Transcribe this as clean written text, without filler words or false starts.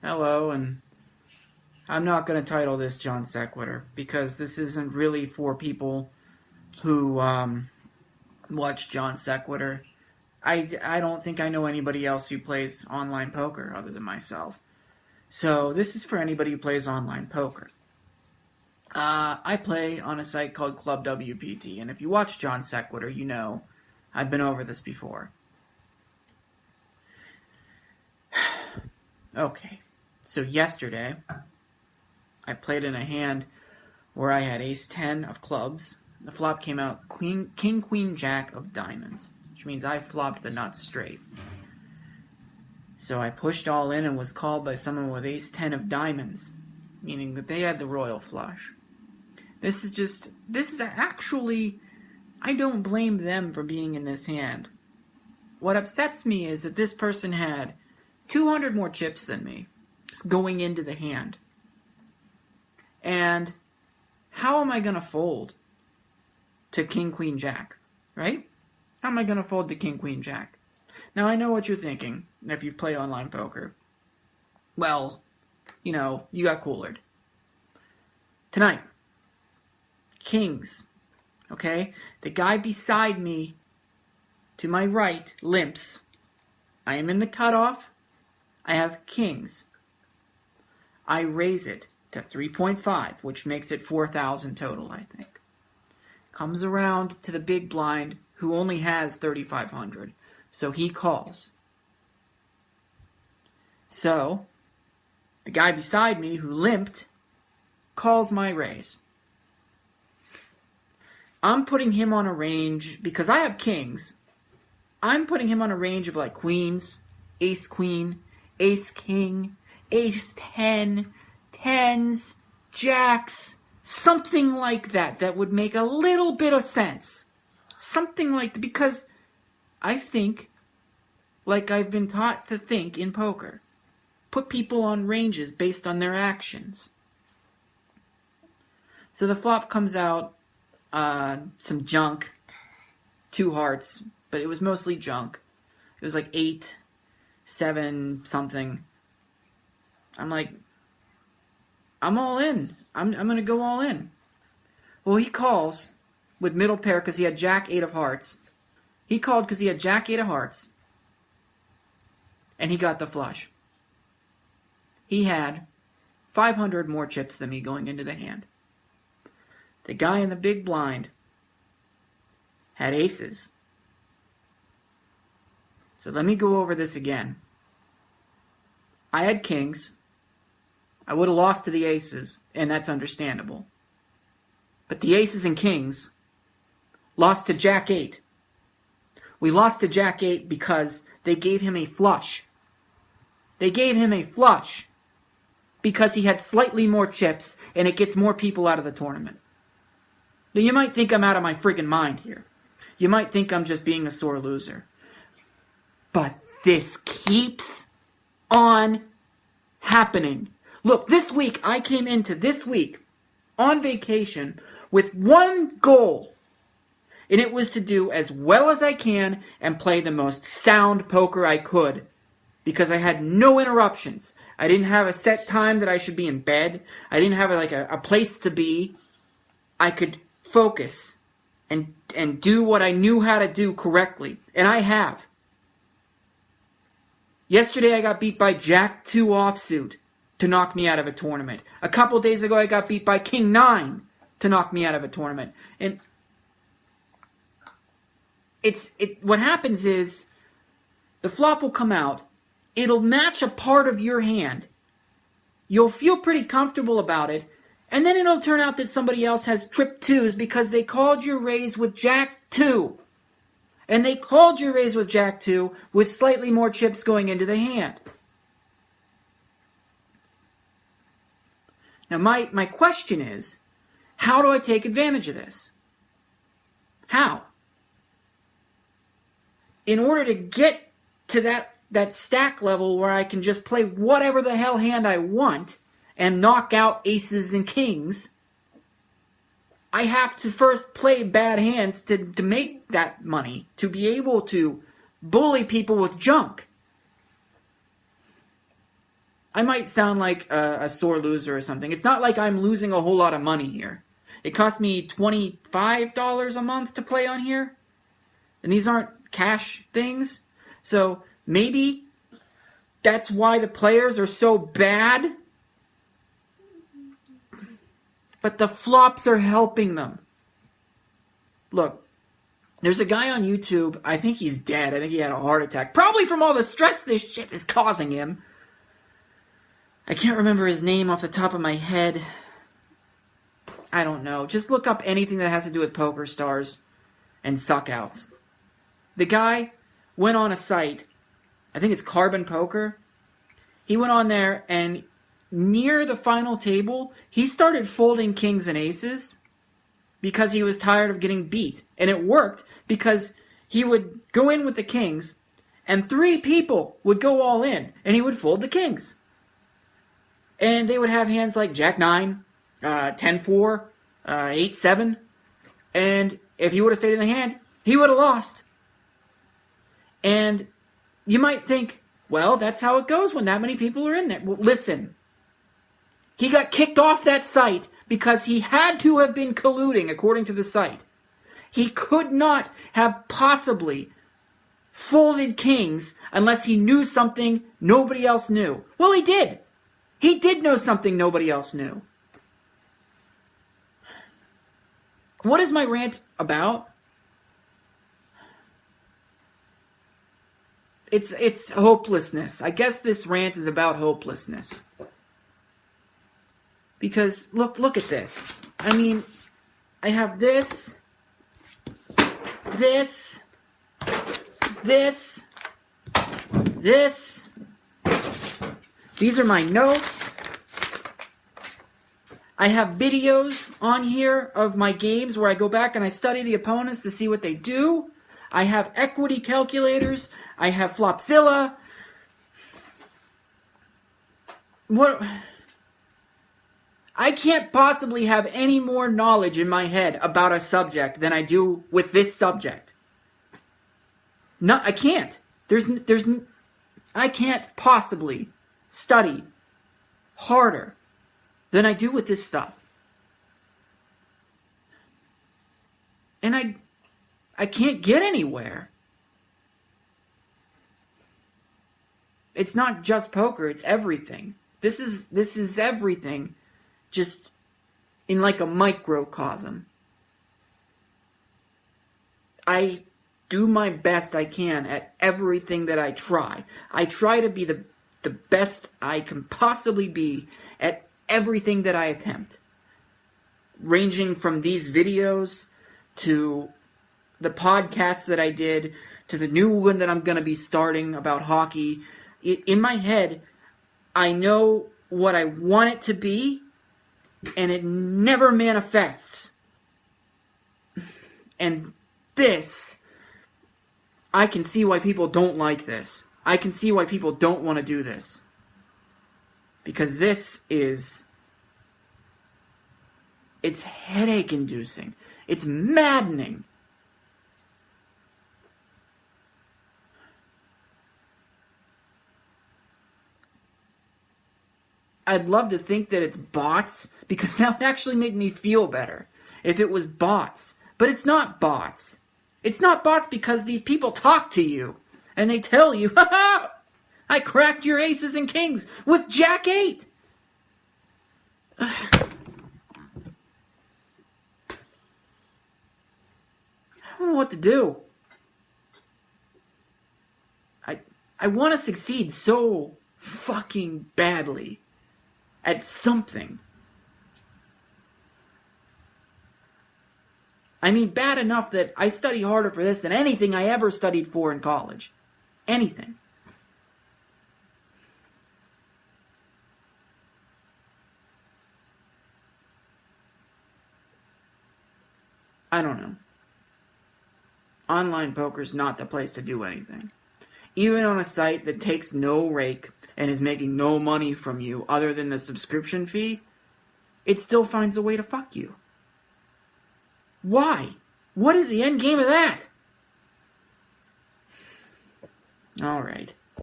Hello, and I'm not going to title this Johnsequitur because this isn't really for people who watch Johnsequitur. I don't think I know anybody else who plays online poker other than myself. So this is for anybody who plays online poker. I play on a site called Club WPT, and if you watch Johnsequitur, you know I've been over this before. Okay, so yesterday I played in a hand where I had ace-10 of clubs. The flop came out king, queen, jack of diamonds, which means I flopped the nuts straight. So I pushed all in and was called by someone with ace-10 of diamonds, meaning that they had the royal flush. This is actually, I don't blame them for being in this hand. What upsets me is that this person had 200 more chips than me going into the hand. And how am I going to fold to king, queen, jack, right? How am I going to fold to king, queen, jack? Now, I know what you're thinking if you play online poker. Well, you know, you got coolered. Tonight, kings, okay? The guy beside me to my right limps. I am in the cutoff. I have kings. I raise it to 3.5, which makes it 4,000 total, I think. Comes around to the big blind, who only has 3,500, so he calls. So, the guy beside me, who limped, calls my raise. I'm putting him on a range, because I have kings, I'm putting him on a range of like queens, ace-queen, ace-king, ace-10, tens, jacks, something like that. That would make a little bit of sense. Something like that, because I think like I've been taught to think in poker. Put people on ranges based on their actions. So the flop comes out, some junk, 2 hearts, but it was mostly junk. It was like 8, 7, something. I'm like, I'm all in. I'm going to go all in. Well, he calls with middle pair because he had jack 8 of hearts. He called because he had jack 8 of hearts. And he got the flush. He had 500 more chips than me going into the hand. The guy in the big blind had aces. So let me go over this again. I had kings. I would have lost to the aces, and that's understandable. But the aces and kings lost to jack 8. We lost to jack 8 because they gave him a flush. They gave him a flush because he had slightly more chips, and it gets more people out of the tournament. Now, you might think I'm out of my friggin' mind here. You might think I'm just being a sore loser. But this keeps on happening. Look, this week, I came into this week on vacation with one goal. And it was to do as well as I can and play the most sound poker I could. Because I had no interruptions. I didn't have a set time that I should be in bed. I didn't have a place to be. I could focus and do what I knew how to do correctly. And I have. Yesterday I got beat by Jack 2 offsuit to knock me out of a tournament. A couple days ago I got beat by King 9 to knock me out of a tournament. And what happens is the flop will come out. It'll match a part of your hand. You'll feel pretty comfortable about it. And then it'll turn out that somebody else has trip 2s because they called your raise with Jack 2. And they called your raise with Jack 2 with slightly more chips going into the hand. Now my question is, how do I take advantage of this? How? In order to get to that stack level where I can just play whatever the hell hand I want and knock out aces and kings, I have to first play bad hands to make that money, to be able to bully people with junk. I might sound like a sore loser or something. It's not like I'm losing a whole lot of money here. It costs me $25 a month to play on here. And these aren't cash things. So maybe that's why the players are so bad. But the flops are helping them. Look, there's a guy on YouTube. I think he's dead. I think he had a heart attack. Probably from all the stress this shit is causing him. I can't remember his name off the top of my head. I don't know. Just look up anything that has to do with poker stars and suckouts. The guy went on a site. I think it's Carbon Poker. He went on there and near the final table, he started folding kings and aces because he was tired of getting beat. And it worked because he would go in with the kings and 3 people would go all in and he would fold the kings. And they would have hands like Jack 9, 10-4, 8-7. And if he would have stayed in the hand, he would have lost. And you might think, well, that's how it goes when that many people are in there. Well, listen. He got kicked off that site because he had to have been colluding, according to the site. He could not have possibly folded kings unless he knew something nobody else knew. Well, he did. He did know something nobody else knew. What is my rant about? It's hopelessness. I guess this rant is about hopelessness. Because look at this. I mean, I have this. These are my notes. I have videos on here of my games where I go back and I study the opponents to see what they do. I have equity calculators. I have Flopzilla. What? I can't possibly have any more knowledge in my head about a subject than I do with this subject. No, I can't. I can't possibly study harder than I do with this stuff. And I can't get anywhere. It's not just poker, it's everything. This is everything, just in like a microcosm. I do my best I can at everything that I try. I try to be the best I can possibly be at everything that I attempt. Ranging from these videos to the podcast that I did to the new one that I'm going to be starting about hockey. In my head, I know what I want it to be, and it never manifests. And this, I can see why people don't like this. I can see why people don't want to do this. Because this is... it's headache-inducing. It's maddening. I'd love to think that it's bots, because that would actually make me feel better if it was bots. But it's not bots. It's not bots because these people talk to you, and they tell you, ha ha! I cracked your aces and kings with Jack 8! I don't know what to do. I want to succeed so fucking badly at something. I mean, bad enough that I study harder for this than anything I ever studied for in college. Anything. I don't know. Online poker's not the place to do anything. Even on a site that takes no rake and is making no money from you other than the subscription fee, it still finds a way to fuck you. Why? What is the end game of that? Alright.